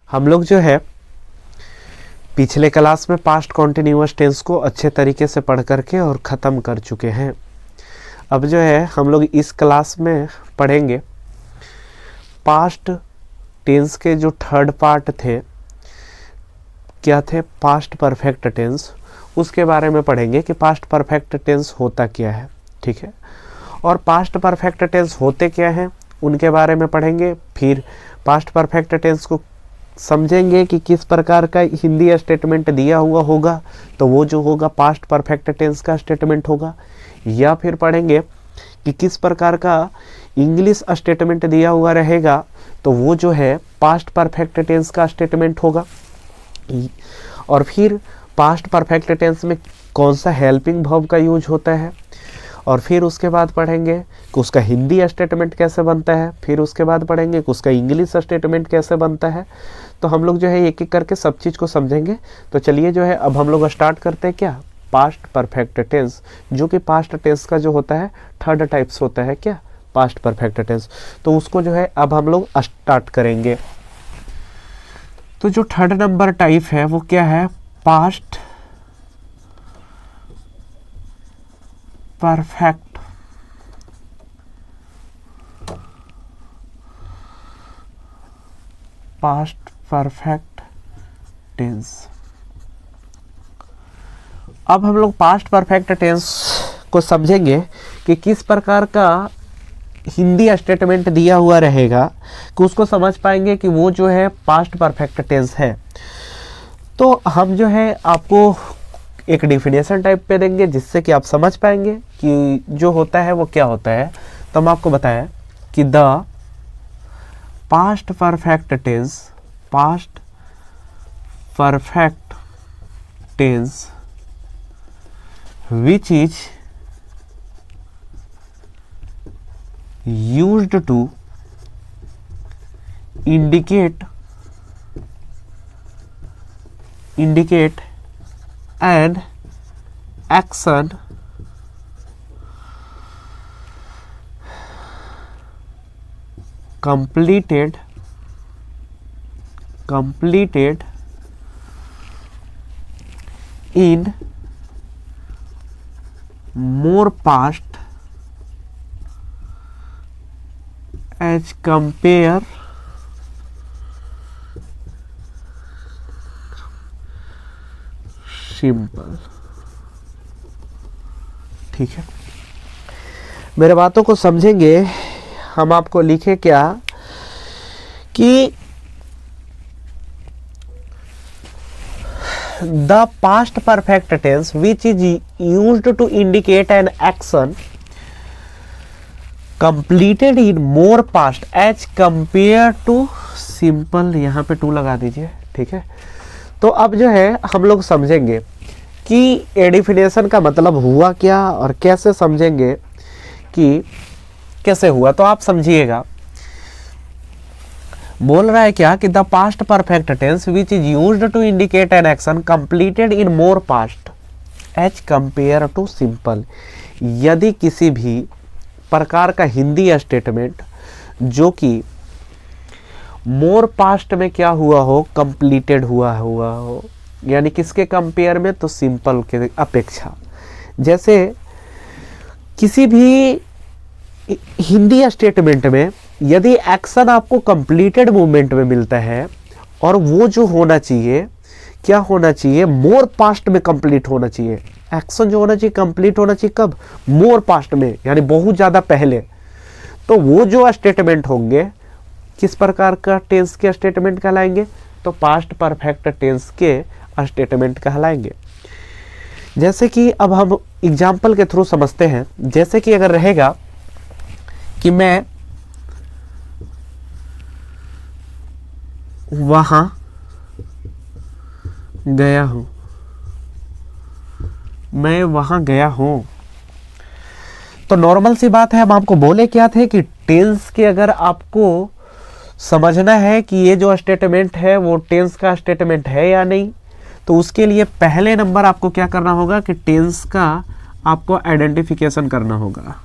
हम लोग जो है पिछले क्लास में पास्ट कॉन्टिन्यूअस टेंस को अच्छे तरीके से पढ़ करके और ख़त्म कर चुके हैं। अब जो है हम लोग इस क्लास में पढ़ेंगे पास्ट टेंस के जो थर्ड पार्ट थे, क्या थे, पास्ट परफेक्ट टेंस, उसके बारे में पढ़ेंगे कि पास्ट परफेक्ट टेंस होता क्या है। ठीक है, और पास्ट परफेक्ट टेंस होते क्या हैं उनके बारे में पढ़ेंगे। फिर पास्ट परफेक्ट टेंस को समझेंगे कि किस प्रकार का हिंदी स्टेटमेंट दिया हुआ होगा तो वो जो होगा पास्ट परफेक्ट टेंस का स्टेटमेंट होगा, या फिर पढ़ेंगे कि किस प्रकार का इंग्लिश स्टेटमेंट दिया हुआ रहेगा तो वो जो है पास्ट परफेक्ट टेंस का स्टेटमेंट होगा। और फिर पास्ट परफेक्ट टेंस में कौन सा हेल्पिंग वर्ब का यूज होता है, और फिर उसके बाद पढ़ेंगे कि उसका हिंदी स्टेटमेंट कैसे बनता है, फिर उसके बाद पढ़ेंगे कि उसका इंग्लिश स्टेटमेंट कैसे बनता है। तो हम लोग जो है एक एक करके सब चीज़ को समझेंगे। तो चलिए जो है अब हम लोग स्टार्ट करते हैं क्या, पास्ट परफेक्ट टेंस, जो कि पास्ट टेंस का जो होता है थर्ड टाइप्स होता है क्या, पास्ट परफेक्ट टेंस। तो उसको जो है अब हम लोग स्टार्ट करेंगे। तो जो थर्ड नंबर टाइप है वो क्या है, पास्ट परफेक्ट टेंस। अब हम लोग पास्ट परफेक्ट टेंस को समझेंगे कि किस प्रकार का हिंदी स्टेटमेंट दिया हुआ रहेगा कि उसको समझ पाएंगे कि वो जो है पास्ट परफेक्ट टेंस है। तो हम जो है आपको एक डेफिनेशन टाइप पे देंगे जिससे कि आप समझ पाएंगे कि जो होता है वो क्या होता है। तो हम आपको बताएं कि the past perfect tense which is used to indicate an action completed in more past as compare simple. ठीक है, मेरे बातों को समझेंगे। हम आपको लिखे क्या कि the past perfect tense which is used to indicate an action completed in more past as compared to simple, यहाँ पे टू लगा दीजिए। ठीक है, तो अब जो है हम लोग समझेंगे कि एडिफिनेशन का मतलब हुआ क्या और कैसे समझेंगे कि कैसे हुआ। तो आप समझिएगा, बोल रहा है क्या कि the past perfect tense which is used to indicate an action completed in more past as compare to simple. यदि किसी भी प्रकार का हिंदी स्टेटमेंट जो कि मोर पास्ट में क्या हुआ हो, कंप्लीटेड हुआ हो, यानी किसके कंपेयर में, तो सिंपल के अपेक्षा। जैसे किसी भी हिंदी स्टेटमेंट में यदि एक्शन आपको कंप्लीटेड मूवमेंट में मिलता है और वो जो होना चाहिए, क्या होना चाहिए, मोर पास्ट में कंप्लीट होना चाहिए। एक्शन जो होना चाहिए कंप्लीट होना चाहिए कब, मोर पास्ट में, यानी बहुत ज़्यादा पहले। तो वो जो स्टेटमेंट होंगे किस प्रकार का टेंस के स्टेटमेंट कहलाएंगे, तो पास्ट परफेक्ट टेंस के स्टेटमेंट कहलाएंगे। जैसे कि अब हम एग्जाम्पल के थ्रू समझते हैं। जैसे कि अगर रहेगा कि मैं वहां गया हूं, मैं वहां गया हूं, तो नॉर्मल सी बात है, हम आपको बोले क्या थे कि टेंस के अगर आपको समझना है कि ये जो स्टेटमेंट है वो टेंस का स्टेटमेंट है या नहीं, तो उसके लिए पहले नंबर आपको क्या करना होगा कि टेंस का आपको आइडेंटिफिकेशन करना होगा,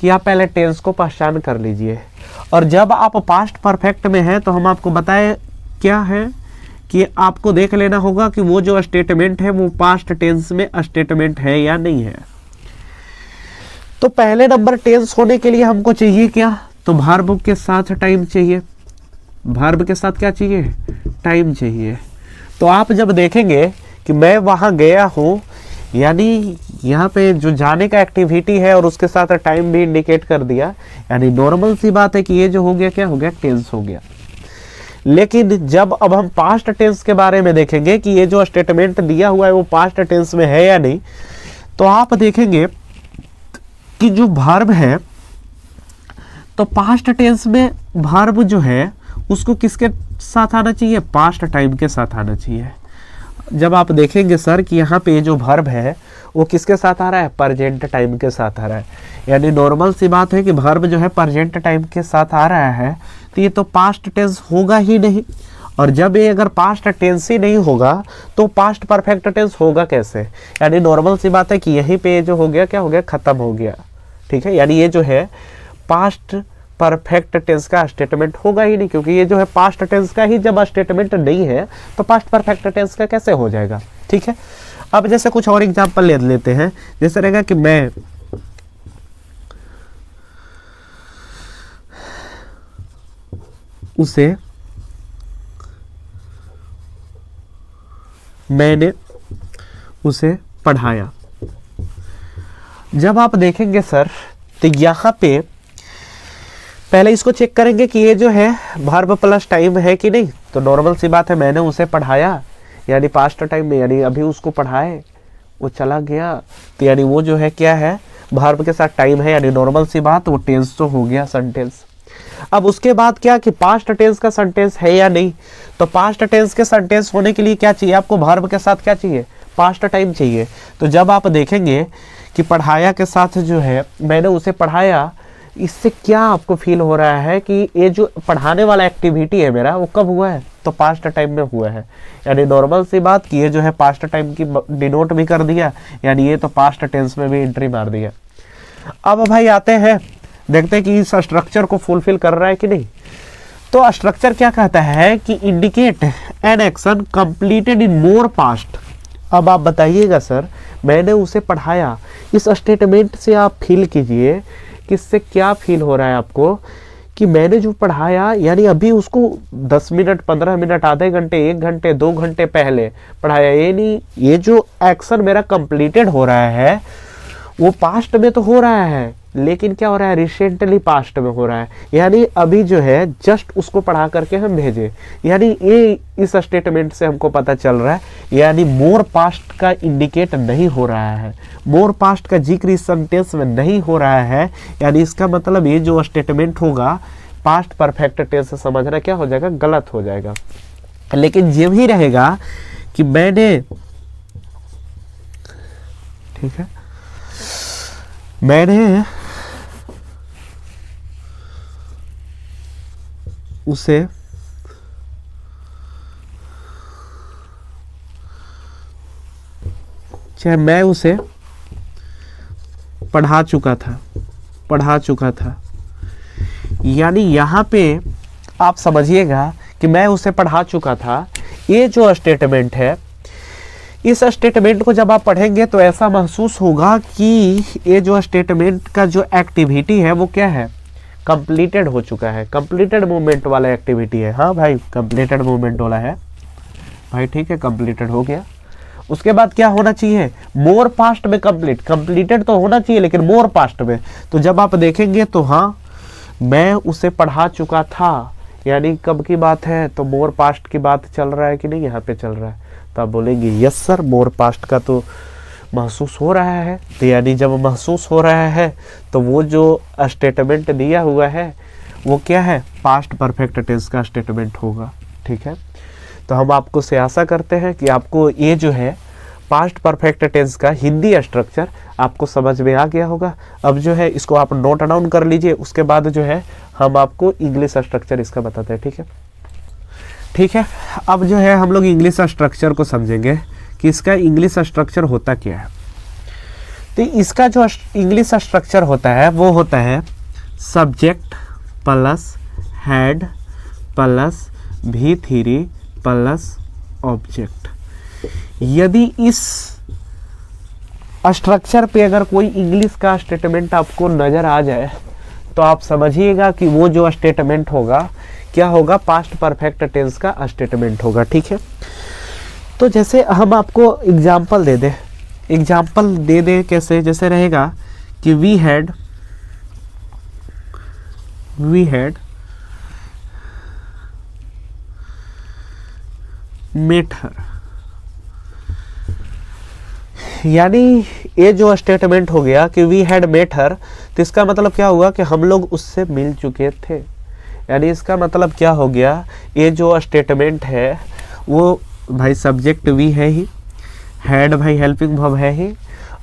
कि आप पहले टेंस को पहचान कर लीजिए। और जब आप पास्ट परफेक्ट में हैं तो हम आपको बताए क्या है कि आपको देख लेना होगा कि वो जो स्टेटमेंट है वो पास्ट टेंस में स्टेटमेंट है या नहीं है। तो पहले नंबर टेंस होने के लिए हमको चाहिए क्या, तो वर्ब के साथ टाइम चाहिए। वर्ब के साथ क्या चाहिए, टाइम चाहिए। तो आप जब देखेंगे कि मैं वहां गया हूं, यानी यहाँ पे जो जाने का एक्टिविटी है और उसके साथ टाइम भी इंडिकेट कर दिया, यानी नॉर्मल सी बात है कि ये जो हो गया क्या हो गया, टेंस हो गया। लेकिन जब अब हम पास्ट टेंस के बारे में देखेंगे कि ये जो स्टेटमेंट दिया हुआ है वो पास्ट टेंस में है या नहीं, तो आप देखेंगे कि जो वर्ब है, तो पास्ट टेंस में वर्ब जो है उसको किसके साथ आना चाहिए, पास्ट टाइम के साथ आना चाहिए। जब आप देखेंगे सर कि यहाँ पे जो वर्ब है वो किसके साथ आ रहा है, प्रेजेंट टाइम के साथ आ रहा है। यानी नॉर्मल सी बात है कि वर्ब जो है प्रेजेंट टाइम के साथ आ रहा है, तो ये तो पास्ट टेंस होगा ही नहीं। और जब ये अगर पास्ट टेंस ही नहीं होगा तो पास्ट परफेक्ट टेंस होगा कैसे। यानी नॉर्मल सी बात है कि यहीं पे जो हो गया क्या हो गया, खत्म हो गया। ठीक है, यानी ये जो है पास्ट परफेक्ट टेंस का स्टेटमेंट होगा ही नहीं, क्योंकि ये जो है पास्ट टेंस का ही जब स्टेटमेंट नहीं है तो पास्ट परफेक्ट टेंस का कैसे हो जाएगा। ठीक है, अब जैसे कुछ और एग्जांपल ले लेते हैं। जैसे रहेगा कि मैंने उसे पढ़ाया। जब आप देखेंगे सर तो यहाँ पे पहले इसको चेक करेंगे कि ये जो है वर्ब प्लस टाइम है कि नहीं। तो नॉर्मल सी बात है, मैंने उसे पढ़ाया यानी पास्ट टाइम में, यानी अभी उसको पढ़ाए, वो चला गया, तो यानी वो जो है क्या है, वर्ब के साथ टाइम है, यानी नॉर्मल सी बात वो टेंस तो हो गया, सेंटेंस। अब उसके बाद क्या कि पास्ट टेंस का सेंटेंस है या नहीं। तो पास्ट टेंस के सेंटेंस होने के लिए क्या चाहिए आपको, वर्ब के साथ क्या चाहिए, पास्ट टाइम चाहिए। तो जब आप देखेंगे कि पढ़ाया के साथ जो है मैंने उसे पढ़ाया, इससे क्या आपको फील हो रहा है कि ये जो पढ़ाने वाला एक्टिविटी है मेरा वो कब हुआ है, तो पास्ट टाइम में हुआ है। यानी नॉर्मल सी बात कि ये जो है पास्ट टाइम की डिनोट भी कर दिया, यानी ये तो पास्ट टेंस में भी एंट्री मार दिया। अब भाई आते हैं, देखते हैं कि इस स्ट्रक्चर को फुलफिल कर रहा है कि नहीं। तो स्ट्रक्चर क्या कहता है कि indicate an action completed in more past. अब आप बताइएगा सर, मैंने उसे पढ़ाया, इस स्टेटमेंट से आप फील कीजिए कि इससे क्या फील हो रहा है आपको कि मैंने जो पढ़ाया यानी अभी उसको 10 मिनट 15 मिनट आधे घंटे 1 घंटे 2 घंटे पहले पढ़ाया। ये नहीं, ये जो एक्शन मेरा कंप्लीटेड हो रहा है वो पास्ट में तो हो रहा है, लेकिन क्या हो रहा है, रिसेंटली पास्ट में हो रहा है। यानी अभी जो है जस्ट उसको पढ़ा करके हम भेजे, यानी ये इस स्टेटमेंट से हमको पता चल रहा है, यानी मोर पास्ट का इंडिकेट नहीं हो रहा है, मोर पास्ट का जिक्र इस सेंटेंस में नहीं हो रहा है। यानी इसका मतलब ये जो स्टेटमेंट होगा पास्ट परफेक्ट टेंस से समझना क्या हो जाएगा, गलत हो जाएगा। लेकिन ये भी रहेगा कि मैंने, ठीक है, मैंने उसे चाहे मैं उसे पढ़ा चुका था। यानी यहाँ पे आप समझिएगा कि मैं उसे पढ़ा चुका था। ये जो स्टेटमेंट है, इस स्टेटमेंट को जब आप पढ़ेंगे तो ऐसा महसूस होगा कि ये जो स्टेटमेंट का जो एक्टिविटी है वो क्या है, कंप्लीटेड हो चुका है, कंप्लीटेड मूवमेंट वाला एक्टिविटी है। हाँ भाई, कंप्लीटेड मूवमेंट वाला है भाई, ठीक है, कंप्लीटेड हो गया। उसके बाद क्या होना चाहिए, मोर पास्ट में कंप्लीटेड तो होना चाहिए लेकिन मोर पास्ट में। तो जब आप देखेंगे तो हाँ, मैं उसे पढ़ा चुका था, यानी कब की बात है, तो मोर पास्ट की बात चल रहा है कि नहीं, यहाँ पे चल रहा है। तो आप बोलेंगे यस सर, मोर पास्ट का तो महसूस हो रहा है। तो यानी जब महसूस हो रहा है तो वो जो स्टेटमेंट दिया हुआ है वो क्या है, पास्ट परफेक्ट टेंस का स्टेटमेंट होगा। ठीक है, तो हम आपको से आशा करते हैं कि आपको ये जो है पास्ट परफेक्ट टेंस का हिंदी स्ट्रक्चर आपको समझ में आ गया होगा। अब जो है इसको आप नोट डाउन कर लीजिए, उसके बाद जो है हम आपको इंग्लिश स्ट्रक्चर इसका बताते हैं। ठीक है, ठीक है। अब जो है हम लोग इंग्लिश स्ट्रक्चर को समझेंगे कि इसका इंग्लिश स्ट्रक्चर होता क्या है। तो इसका जो इंग्लिश स्ट्रक्चर होता है वो होता है subject plus head plus V3 plus object. यदि इस स्ट्रक्चर पे अगर कोई इंग्लिश का स्टेटमेंट आपको नजर आ जाए तो आप समझिएगा कि वो जो स्टेटमेंट होगा क्या होगा, पास्ट परफेक्ट टेंस का स्टेटमेंट होगा। ठीक है, तो जैसे हम आपको एग्जाम्पल दे दे कैसे, जैसे रहेगा कि वी हैड मेट हर, यानी ये जो स्टेटमेंट हो गया कि वी हैड मेट हर, तो इसका मतलब क्या हुआ कि हम लोग उससे मिल चुके थे। यानी इसका मतलब क्या हो गया, ये जो स्टेटमेंट है वो भाई सब्जेक्ट वी है ही, हैड भाई हेल्पिंग वर्ब है ही,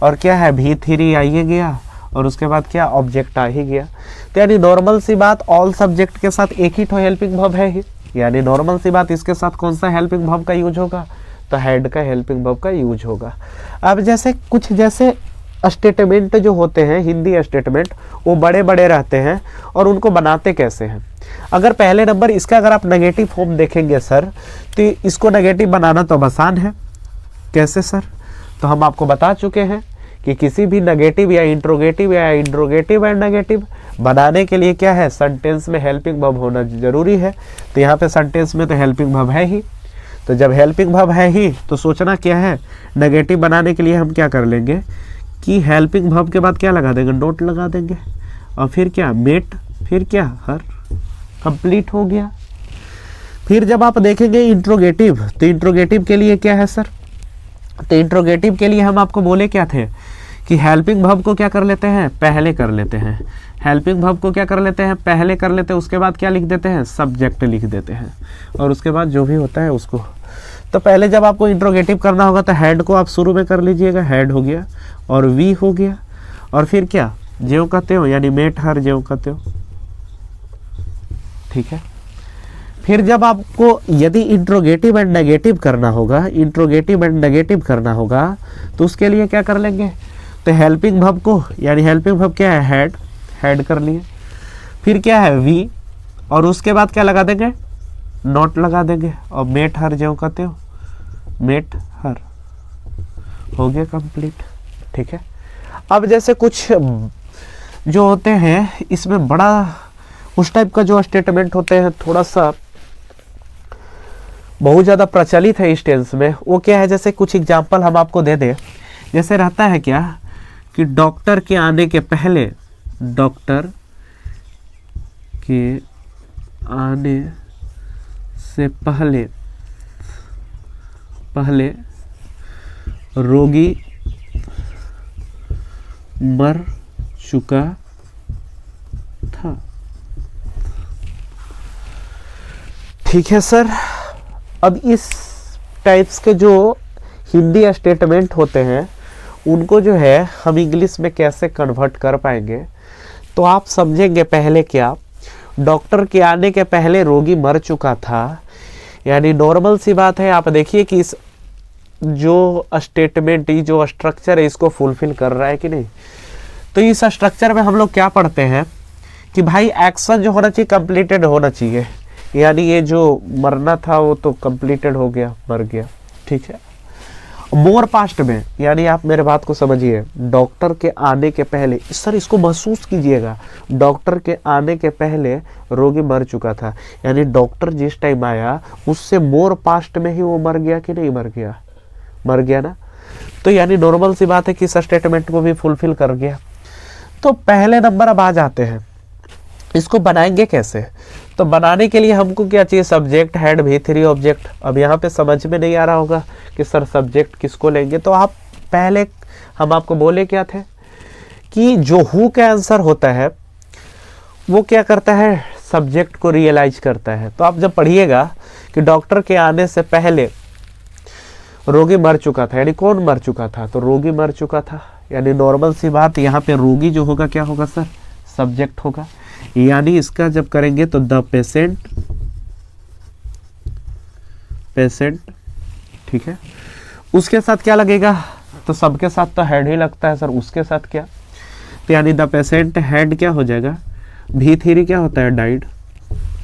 और क्या है V3 आइए गया, और उसके बाद क्या ऑब्जेक्ट आ ही गया। तो यानी नॉर्मल सी बात, ऑल सब्जेक्ट के साथ एक ही तो हेल्पिंग वर्ब है ही, यानी नॉर्मल सी बात इसके साथ कौन सा हेल्पिंग वर्ब का यूज होगा, तो हैड का हेल्पिंग वर्ब का यूज होगा। अब जैसे कुछ जैसे स्टेटमेंट जो होते हैं हिंदी स्टेटमेंट, वो बड़े बड़े रहते हैं, और उनको बनाते कैसे हैं। अगर पहले नंबर इसका अगर आप नेगेटिव फॉर्म देखेंगे सर, तो इसको नेगेटिव बनाना तो आसान है। कैसे सर, तो हम आपको बता चुके हैं कि किसी भी नेगेटिव या इंट्रोगेटिव एंड नेगेटिव बनाने के लिए क्या है, सेंटेंस में हेल्पिंग वर्ब होना जरूरी है। तो यहाँ पे सेंटेंस में तो हेल्पिंग वर्ब है ही, तो जब हेल्पिंग वर्ब है ही तो सोचना क्या है, नेगेटिव बनाने के लिए हम क्या कर लेंगे कि हेल्पिंग वर्ब के बाद क्या लगा देंगे, नोट लगा देंगे, और फिर क्या मेट, फिर क्या हर, कंप्लीट हो गया। फिर जब आप देखेंगे इंट्रोगेटिव, तो इंट्रोगेटिव के लिए क्या है सर, तो इंट्रोगेटिव के लिए हम आपको बोले क्या थे कि हेल्पिंग वर्ब को क्या कर लेते हैं, पहले कर लेते हैं, हेल्पिंग वर्ब को क्या कर लेते हैं, पहले कर लेते हैं, उसके बाद क्या लिख देते हैं, सब्जेक्ट लिख देते हैं, और उसके बाद जो भी होता है उसको। तो पहले जब आपको इंट्रोगेटिव करना होगा तो हेड को आप शुरू में कर लीजिएगा, हेड हो गया, और वी हो गया, और फिर क्या ज्यों कहते हो, यानी मेट हर ज्यों कहते हो। ठीक है, फिर जब आपको यदि इंट्रोगेटिव एंड नेगेटिव करना होगा, तो उसके लिए क्या कर लेंगे, तो हेल्पिंग वर्ब को, यानी हेल्पिंग वर्ब क्या है, हेड कर लिए, फिर क्या है वी, और उसके बाद क्या लगा देंगे, नोट लगा देंगे, और मेट हर जो कहते हो, मेट हर हो गया कंप्लीट। ठीक है, अब जैसे कुछ जो होते हैं इसमें बड़ा उस टाइप का जो स्टेटमेंट होते हैं, थोड़ा सा बहुत ज़्यादा प्रचलित है इस टेंस में, वो क्या है, जैसे कुछ एग्जाम्पल हम आपको दे दें। जैसे रहता है क्या कि डॉक्टर के आने के पहले रोगी मर चुका था। ठीक है सर, अब इस टाइप्स के जो हिंदी स्टेटमेंट होते हैं उनको जो है हम इंग्लिश में कैसे कन्वर्ट कर पाएंगे, तो आप समझेंगे पहले क्या, डॉक्टर के आने के पहले रोगी मर चुका था, यानी नॉर्मल सी बात है। आप देखिए कि इस जो स्टेटमेंट, ये जो स्ट्रक्चर है इसको फुलफिल कर रहा है कि नहीं। तो इस स्ट्रक्चर में हम लोग क्या पढ़ते हैं कि भाई एक्शन जो होना चाहिए कंप्लीटेड होना चाहिए, यानी ये जो मरना था वो तो कंप्लीटेड हो गया, मर गया। ठीक है, मोर पास्ट में, यानी आप मेरे बात को समझिए, डॉक्टर के आने के पहले, सर इसको महसूस कीजिएगा, डॉक्टर के आने के पहले रोगी मर चुका था, यानी डॉक्टर जिस टाइम आया उससे मोर पास्ट में ही वो मर गया कि नहीं मर गया, मर गया ना। तो यानी नॉर्मल सी बात है कि इस स्टेटमेंट को भी फुलफिल कर गया। तो पहले नंबर अब आ जाते हैं, इसको बनाएंगे कैसे, तो बनाने के लिए हमको क्या चाहिए, सब्जेक्ट, हेड, V3 ऑब्जेक्ट। अब यहाँ पे समझ में नहीं आ रहा होगा कि सर सब्जेक्ट किसको लेंगे, तो आप पहले हम आपको बोले क्या थे कि जो हु का आंसर होता है वो क्या करता है, सब्जेक्ट को रियलाइज करता है। तो आप जब पढ़िएगा कि डॉक्टर के आने से पहले रोगी मर चुका था, यानी कौन मर चुका था, तो रोगी मर चुका था, यानी नॉर्मल सी बात यहाँ पे रोगी जो होगा क्या होगा सर, सब्जेक्ट होगा। यानी इसका जब करेंगे तो द पेशेंट, ठीक है, उसके साथ क्या लगेगा, तो सबके साथ तो हेड ही लगता है सर, उसके साथ क्या, तो यानी द पेशेंट हेड क्या हो जाएगा, V3 क्या होता है, डाइड।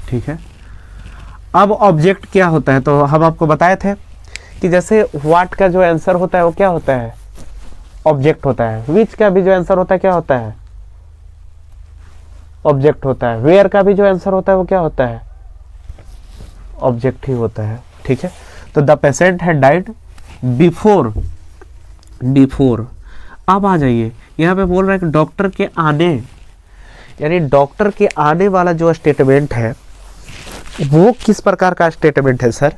ठीक है, अब ऑब्जेक्ट क्या होता है, तो हम आपको बताए थे कि जैसे व्हाट का जो आंसर होता है वो क्या होता है, ऑब्जेक्ट होता है। विच का भी जो आंसर होता है क्या होता है, ऑब्जेक्ट होता है। वेयर का भी जो आंसर होता है वो क्या होता है, ऑब्जेक्ट ही होता है। ठीक है, तो the patient had died before, before. अब आ जाइए, यहाँ पे बोल रहा है कि डॉक्टर के आने, यानी डॉक्टर के आने वाला जो स्टेटमेंट है वो किस प्रकार का स्टेटमेंट है सर।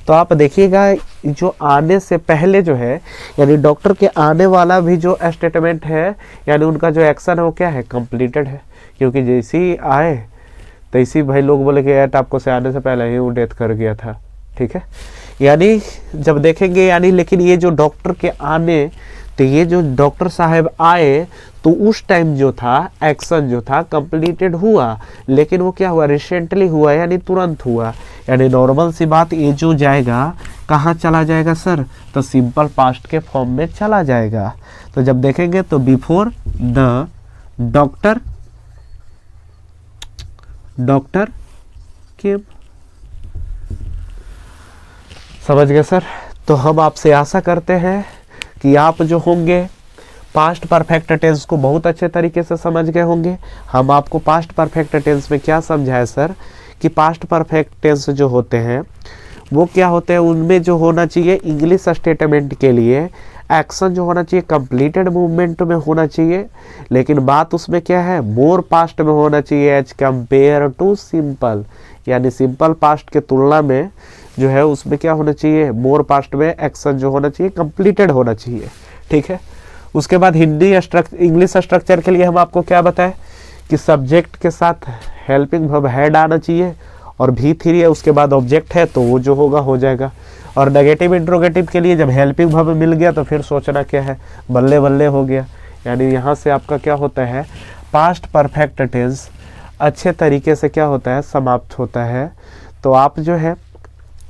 तो आप देखिएगा, जो आने से पहले जो है, यानी डॉक्टर के आने वाला भी जो स्टेटमेंट है, यानी उनका जो एक्शन है वो क्या है, कंप्लीटेड है। क्योंकि जैसे ही आए तैसे भाई लोग बोले कि यार आपको से आने से पहले ही वो डेथ कर गया था। ठीक है, यानी जब देखेंगे, यानी लेकिन ये जो डॉक्टर के आने, तो ये जो डॉक्टर साहब आए तो उस टाइम जो था एक्शन जो था कंप्लीटेड हुआ, लेकिन वो क्या हुआ, रिसेंटली हुआ, यानी तुरंत हुआ। यानी नॉर्मल सी बात, ये जो जाएगा कहाँ चला जाएगा सर, तो सिंपल पास्ट के फॉर्म में चला जाएगा। तो जब देखेंगे तो बिफोर द डॉक्टर, डॉक्टर केम। समझ गए सर। तो हम आपसे आशा करते हैं कि आप जो होंगे पास्ट परफेक्ट टेंस को बहुत अच्छे तरीके से समझ गए होंगे। हम आपको पास्ट परफेक्ट टेंस में क्या समझाए सर, कि पास्ट परफेक्ट टेंस जो होते हैं वो क्या होते हैं, उनमें जो होना चाहिए इंग्लिश स्टेटमेंट के लिए एक्शन जो होना चाहिए कंप्लीटेड मूवमेंट में होना चाहिए, लेकिन बात उसमें क्या है, मोर पास्ट में होना चाहिए एज कंपेयर टू सिंपल। यानी सिंपल पास्ट के तुलना में जो है उसमें क्या होना चाहिए, मोर पास्ट में एक्शन जो होना चाहिए कंप्लीटेड होना चाहिए। ठीक है, उसके बाद हिंदी इंग्लिश स्ट्रक्चर के लिए हम आपको क्या बताएं कि सब्जेक्ट के साथ हेल्पिंग वर्ब हैड आना चाहिए, और V3 है उसके बाद ऑब्जेक्ट है तो वो जो होगा हो जाएगा। और नेगेटिव इंट्रोगेटिव के लिए जब हेल्पिंग वर्ब मिल गया तो फिर सोचना क्या है, बल्ले बल्ले हो गया। यानी यहाँ से आपका क्या होता है, पास्ट परफेक्ट टेंस अच्छे तरीके से क्या होता है, समाप्त होता है। तो आप जो है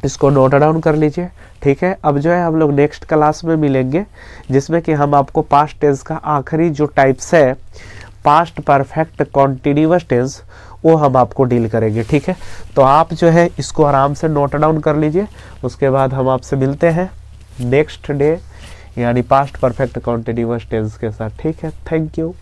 इसको नोट डाउन कर लीजिए। ठीक है, अब जो है हम लोग नेक्स्ट क्लास में मिलेंगे, जिसमें कि हम आपको पास्ट टेंस का आखिरी जो टाइप्स है पास्ट परफेक्ट कॉन्टिन्यूअस टेंस, वो हम आपको डील करेंगे। ठीक है, तो आप जो है इसको आराम से नोट डाउन कर लीजिए। उसके बाद हम आपसे मिलते हैं नेक्स्ट डे, यानी पास्ट परफेक्ट कॉन्टिन्यूअस टेंस के साथ। ठीक है, थैंक यू।